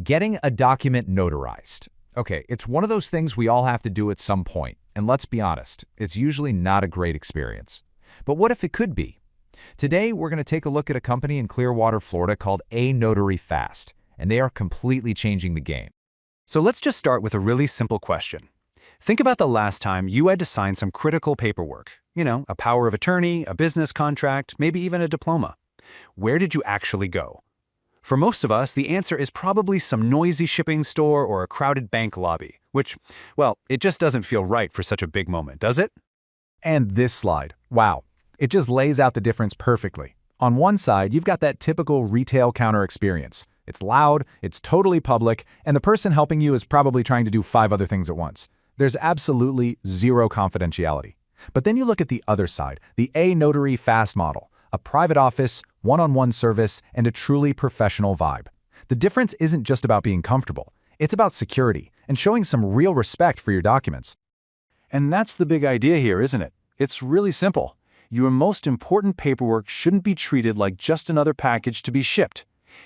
Getting a document notarized. Okay, it's one of those things we all have to do at some point, and let's be honest, it's usually not a great experience. But what if it could be? Today, we're going to take a look at a company in Clearwater, Florida called Notary Fast, and they are completely changing the game. So let's just start with a really simple question. Think about the last time you had to sign some critical paperwork. A power of attorney, a business contract, maybe even a diploma. Where did you actually go? For most of us, the answer is probably some noisy shipping store or a crowded bank lobby, which, well, it just doesn't feel right for such a big moment, does it? And this slide, wow, it just lays out the difference perfectly. On one side, you've got that typical retail counter experience. It's loud, it's totally public, and the person helping you is probably trying to do 5 other things at once. There's absolutely zero confidentiality. But then you look at the other side, the Notary Fast model, a private office, one-on-one service, and a truly professional vibe. The difference isn't just about being comfortable. It's about security and showing some real respect for your documents. And that's the big idea here, isn't it? It's really simple. Your most important paperwork shouldn't be treated like just another package to be shipped.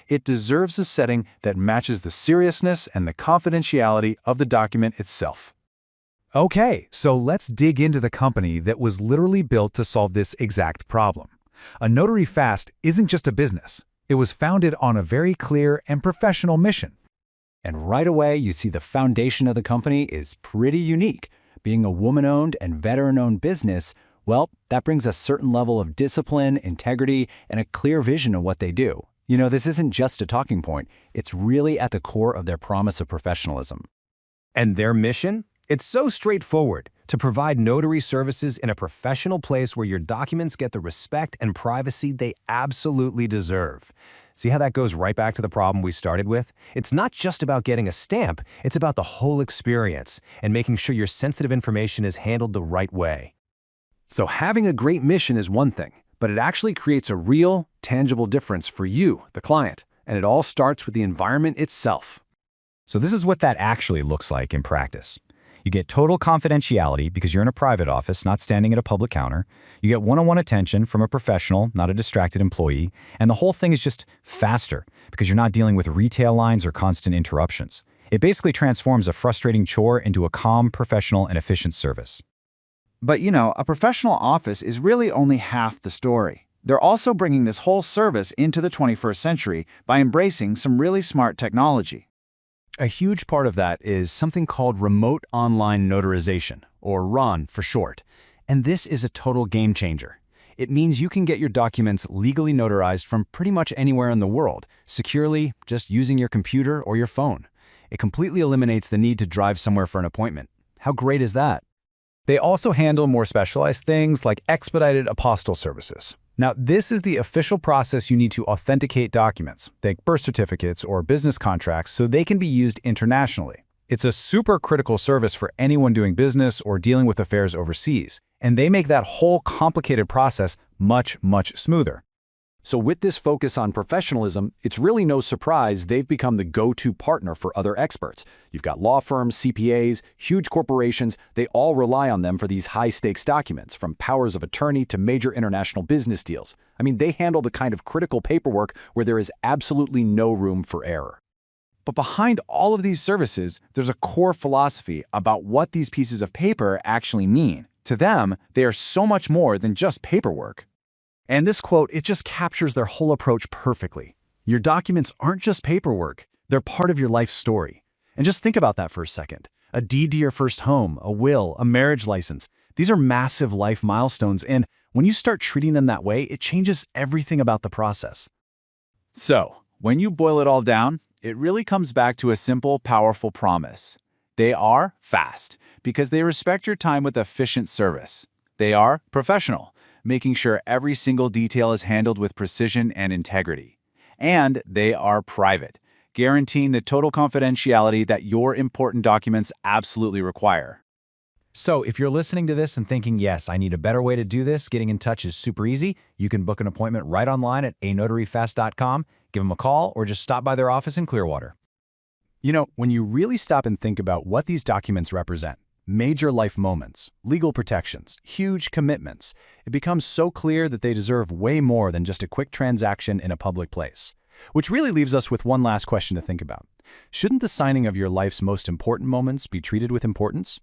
It deserves a setting that matches the seriousness and the confidentiality of the document itself. Okay, so let's dig into the company that was literally built to solve this exact problem. A Notary Fast isn't just a business. It was founded on a very clear and professional mission. And right away, you see the foundation of the company is pretty unique. Being a woman-owned and veteran-owned business, well, that brings a certain level of discipline, integrity, and a clear vision of what they do. This isn't just a talking point. It's really at the core of their promise of professionalism. And their mission? It's so straightforward: to provide notary services in a professional place where your documents get the respect and privacy they absolutely deserve. See how that goes right back to the problem we started with? It's not just about getting a stamp, it's about the whole experience and making sure your sensitive information is handled the right way. So having a great mission is one thing, but it actually creates a real, tangible difference for you, the client, and it all starts with the environment itself. So this is what that actually looks like in practice. You get total confidentiality because you're in a private office, not standing at a public counter. You get one-on-one attention from a professional, not a distracted employee. And the whole thing is just faster because you're not dealing with retail lines or constant interruptions. It basically transforms a frustrating chore into a calm, professional, and efficient service. But a professional office is really only half the story. They're also bringing this whole service into the 21st century by embracing some really smart technology. A huge part of that is something called Remote Online Notarization, or RON for short. And this is a total game changer. It means you can get your documents legally notarized from pretty much anywhere in the world, securely, just using your computer or your phone. It completely eliminates the need to drive somewhere for an appointment. How great is that? They also handle more specialized things like expedited apostille services. Now, this is the official process you need to authenticate documents, like birth certificates or business contracts, so they can be used internationally. It's a super critical service for anyone doing business or dealing with affairs overseas, and they make that whole complicated process much, much smoother. So with this focus on professionalism, it's really no surprise they've become the go-to partner for other experts. You've got law firms, CPAs, huge corporations, they all rely on them for these high-stakes documents, from powers of attorney to major international business deals. They handle the kind of critical paperwork where there is absolutely no room for error. But behind all of these services, there's a core philosophy about what these pieces of paper actually mean. To them, they are so much more than just paperwork. And this quote, it just captures their whole approach perfectly. Your documents aren't just paperwork, they're part of your life story. And just think about that for a second. A deed to your first home, a will, a marriage license. These are massive life milestones, and when you start treating them that way, it changes everything about the process. So, when you boil it all down, it really comes back to a simple, powerful promise. They are fast because they respect your time with efficient service. They are professional, making sure every single detail is handled with precision and integrity. And they are private, guaranteeing the total confidentiality that your important documents absolutely require. So if you're listening to this and thinking, yes, I need a better way to do this, getting in touch is super easy. You can book an appointment right online at anotaryfast.com, give them a call, or just stop by their office in Clearwater. When you really stop and think about what these documents represent, major life moments, legal protections, huge commitments, it becomes so clear that they deserve way more than just a quick transaction in a public place. Which really leaves us with one last question to think about. Shouldn't the signing of your life's most important moments be treated with importance?